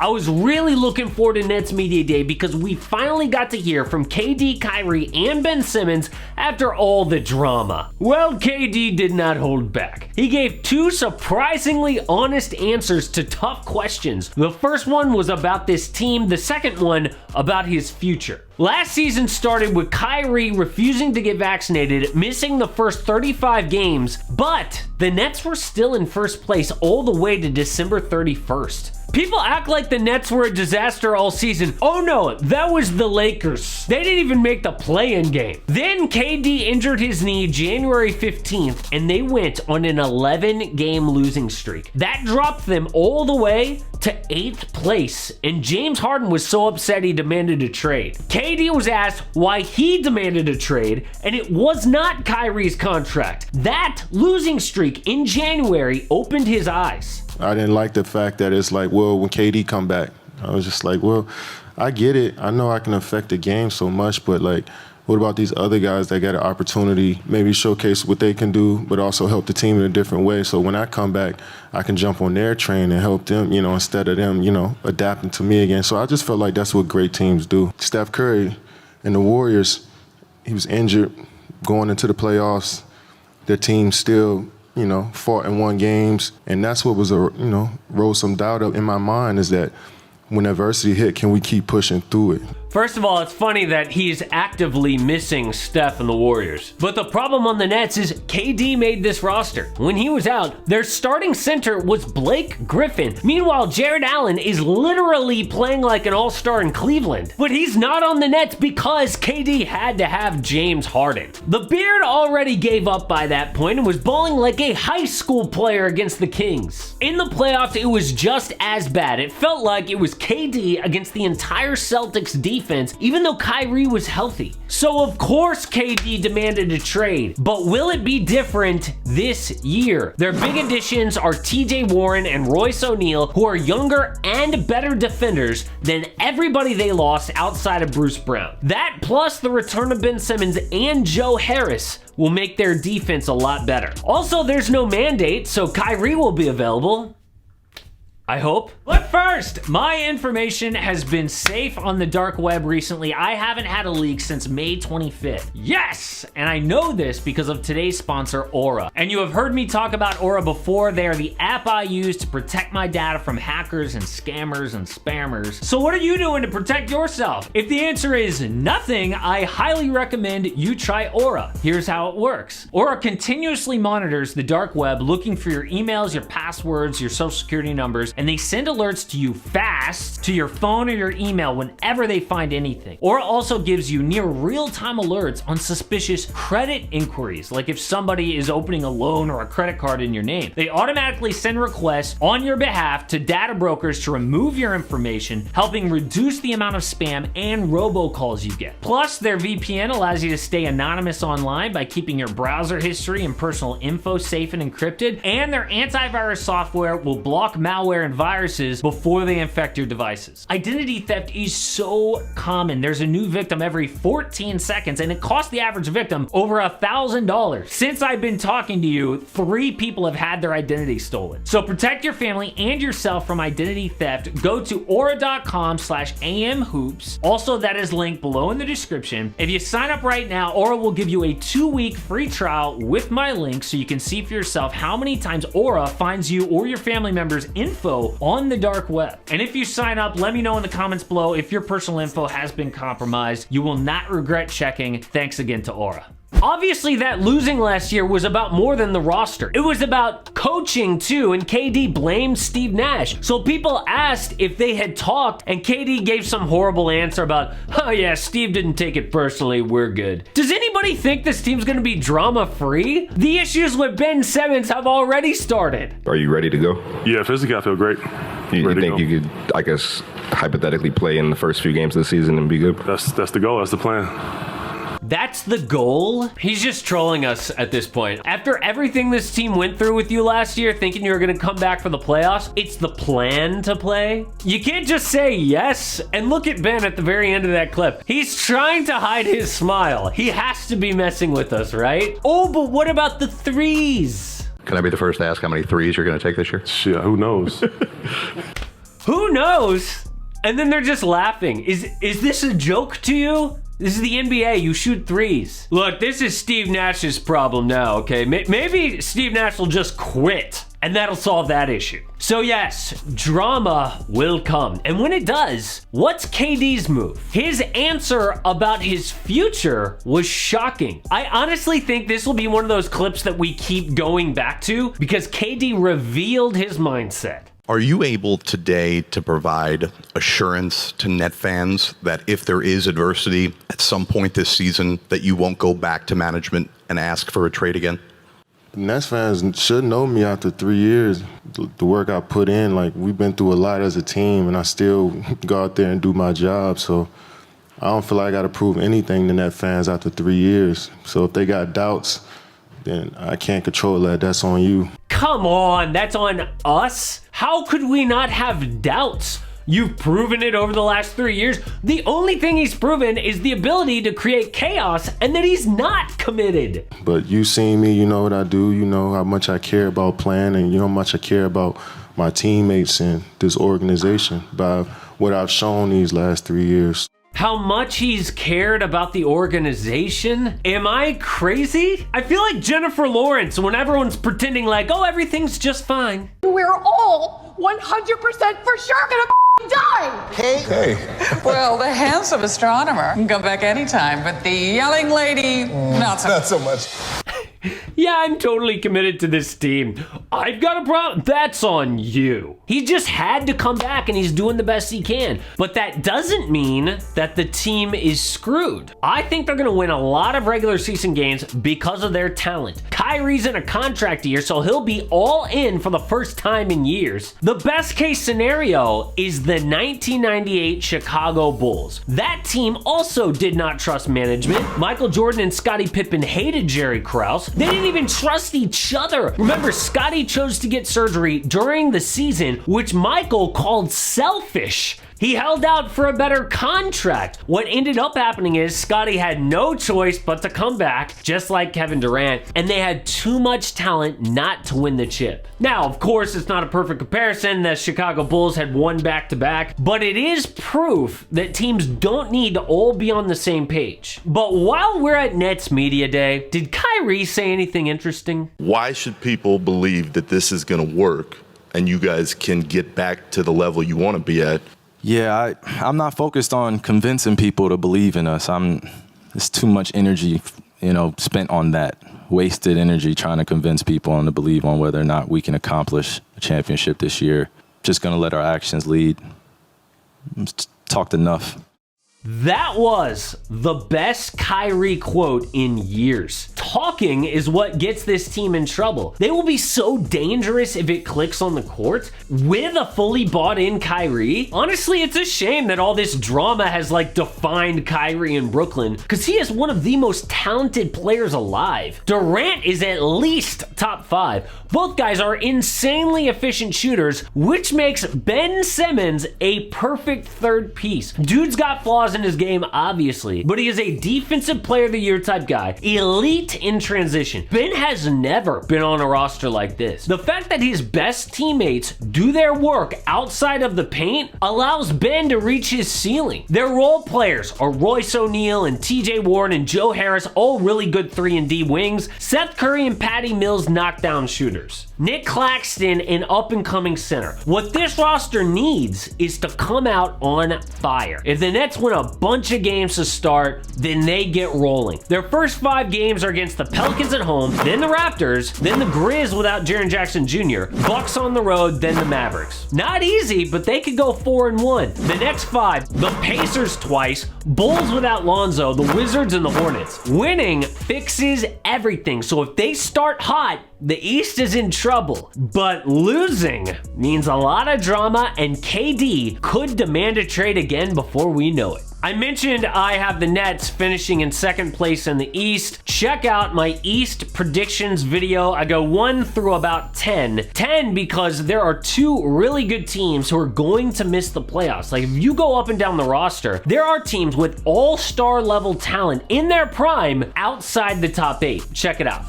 I was really looking forward to Nets Media Day because we finally got to hear from KD, Kyrie, and Ben Simmons after all the drama. Well, KD did not hold back. He gave two surprisingly honest answers to tough questions. The first one was about this team, the second one about his future. Last season started with Kyrie refusing to get vaccinated, missing the first 35 games, but the Nets were still in first place all the way to December 31st. People act like the Nets were a disaster all season. Oh no, that was the Lakers. They didn't even make the play-in game. Then KD injured his knee January 15th, and they went on an 11-game losing streak. That dropped them all the way to 8th place, and James Harden was so upset he demanded a trade. KD was asked why he demanded a trade, and it was not Kyrie's contract. That losing streak in January opened his eyes. I didn't like the fact that it's like, well, when KD come back, I was just like, well, I get it. I know I can affect the game so much, but like, what about these other guys that got an opportunity, maybe showcase what they can do, but also help the team in a different way? So when I come back, I can jump on their train and help them, instead of them, adapting to me again. So I just felt like that's what great teams do. Steph Curry and the Warriors, he was injured going into the playoffs. Their team still, fought and won games. And that's what was, rose some doubt up in my mind, is that when adversity hit, can we keep pushing through it? First of all, it's funny that he's actively missing Steph and the Warriors. But the problem on the Nets is KD made this roster. When he was out, their starting center was Blake Griffin. Meanwhile, Jared Allen is literally playing like an all-star in Cleveland. But he's not on the Nets because KD had to have James Harden. The Beard already gave up by that point and was balling like a high school player against the Kings. In the playoffs, it was just as bad. It felt like it was KD against the entire Celtics defense, even though Kyrie was healthy. So of course KD demanded a trade, but will it be different this year? Their big additions are TJ Warren and Royce O'Neal, who are younger and better defenders than everybody they lost outside of Bruce Brown. That plus the return of Ben Simmons and Joe Harris will make their defense a lot better. Also, there's no mandate, so Kyrie will be available. I hope. But first, my information has been safe on the dark web recently. I haven't had a leak since May 25th. Yes! And I know this because of today's sponsor, Aura. And you have heard me talk about Aura before. They are the app I use to protect my data from hackers and scammers and spammers. So what are you doing to protect yourself? If the answer is nothing, I highly recommend you try Aura. Here's how it works. Aura continuously monitors the dark web, looking for your emails, your passwords, your social security numbers, and they send alerts to you fast to your phone or your email whenever they find anything. Aura also gives you near real-time alerts on suspicious credit inquiries, like if somebody is opening a loan or a credit card in your name. They automatically send requests on your behalf to data brokers to remove your information, helping reduce the amount of spam and robocalls you get. Plus, their VPN allows you to stay anonymous online by keeping your browser history and personal info safe and encrypted, and their antivirus software will block malware and viruses before they infect your devices. Identity theft is so common. There's a new victim every 14 seconds, and it costs the average victim over $1,000. Since I've been talking to you, 3 people have had their identity stolen. So protect your family and yourself from identity theft. Go to aura.com/amhoops. Also, that is linked below in the description. If you sign up right now, Aura will give you a 2-week free trial with my link so you can see for yourself how many times Aura finds you or your family members' info on the dark web. And if you sign up, let me know in the comments below if your personal info has been compromised. You will not regret checking. Thanks again to Aura. Obviously, that losing last year was about more than the roster. It was about coaching too, and KD blamed Steve Nash. So people asked if they had talked, and KD gave some horrible answer about, oh yeah, Steve didn't take it personally, we're good. Does anybody think this team's gonna be drama-free? The issues with Ben Simmons have already started. Are you ready to go? Yeah, physically I feel great. You think you could, I guess, hypothetically play in the first few games of the season and be good? That's the goal, that's the plan. That's the goal? He's just trolling us at this point. After everything this team went through with you last year, thinking you were gonna come back for the playoffs, it's the plan to play? You can't just say yes. And look at Ben at the very end of that clip. He's trying to hide his smile. He has to be messing with us, right? Oh, but what about the threes? Can I be the first to ask how many threes you're going to take this year? Shit, who knows? Who knows? And then they're just laughing. Is this a joke to you? This is the NBA, you shoot threes. Look, this is Steve Nash's problem now, okay? Maybe Steve Nash will just quit, and that'll solve that issue. So yes, drama will come. And when it does, what's KD's move? His answer about his future was shocking. I honestly think this will be one of those clips that we keep going back to because KD revealed his mindset. Are you able today to provide assurance to Net fans that if there is adversity at some point this season, that you won't go back to management and ask for a trade again? Nets fans should know me after 3 years. The work I put in, like, we've been through a lot as a team, and I still go out there and do my job. So I don't feel like I got to prove anything to Net fans after 3 years. So if they got doubts, then I can't control that. That's on you. Come on, that's on us? How could we not have doubts? You've proven it over the last 3 years. The only thing he's proven is the ability to create chaos and that he's not committed. But you seen me, you know what I do, you know how much I care about playing, and you know how much I care about my teammates and this organization by what I've shown these last 3 years. How much he's cared about the organization? Am I crazy? I feel like Jennifer Lawrence when everyone's pretending like, oh, everything's just fine. We're all 100% for sure gonna die. Hey. Well, the handsome astronomer can come back anytime, but the yelling lady, not so much. Yeah, I'm totally committed to this team. I've got a problem. That's on you. He just had to come back and he's doing the best he can. But that doesn't mean that the team is screwed. I think they're going to win a lot of regular season games because of their talent. Kyrie's in a contract year, so he'll be all in for the first time in years. The best case scenario is the 1998 Chicago Bulls. That team also did not trust management. Michael Jordan and Scottie Pippen hated Jerry Krause. They didn't even trust each other. Remember, Scottie chose to get surgery during the season, which Michael called selfish. He held out for a better contract. What ended up happening is Scottie had no choice but to come back, just like Kevin Durant, and they had too much talent not to win the chip. Now, of course, it's not a perfect comparison. The Chicago Bulls had won back-to-back, but it is proof that teams don't need to all be on the same page. But while we're at Nets Media Day, did Kyrie say anything interesting? Why should people believe that this is going to work and you guys can get back to the level you want to be at? Yeah, I'm not focused on convincing people to believe in us. There's too much energy, spent on that. Wasted energy trying to convince people and to believe on whether or not we can accomplish a championship this year. Just going to let our actions lead. Talked enough. That was the best Kyrie quote in years. Talking is what gets this team in trouble. They will be so dangerous if it clicks on the court. With a fully bought in Kyrie, honestly, it's a shame that all this drama has defined Kyrie in Brooklyn, because he is one of the most talented players alive. Durant is at least top 5. Both guys are insanely efficient shooters, which makes Ben Simmons a perfect third piece. Dude's got flaws in his game, obviously, but he is a defensive player of the year type guy, elite in transition. Ben has never been on a roster like this. The fact that his best teammates do their work outside of the paint allows Ben to reach his ceiling. Their role players are Royce O'Neal and TJ Warren and Joe Harris, all really good 3-and-D wings. Seth Curry and Patty Mills knockdown shooters. Nick Claxton, an up-and-coming center. What this roster needs is to come out on fire. If the Nets win a bunch of games to start, then they get rolling. Their first 5 games are against the Pelicans at home, then the Raptors, then the Grizz without Jaren Jackson Jr., Bucks on the road, then the Mavericks. Not easy, but they could go 4-1. The next 5, the Pacers twice, Bulls without Lonzo, the Wizards, and the Hornets. Winning fixes everything, so if they start hot, the East is in trouble. But losing means a lot of drama, and KD could demand a trade again before we know it. I mentioned I have the Nets finishing in second place in the East. Check out my East predictions video. I go 1 through about 10. 10 because there are 2 really good teams who are going to miss the playoffs. Like, if you go up and down the roster, there are teams with all-star level talent in their prime outside the top 8. Check it out.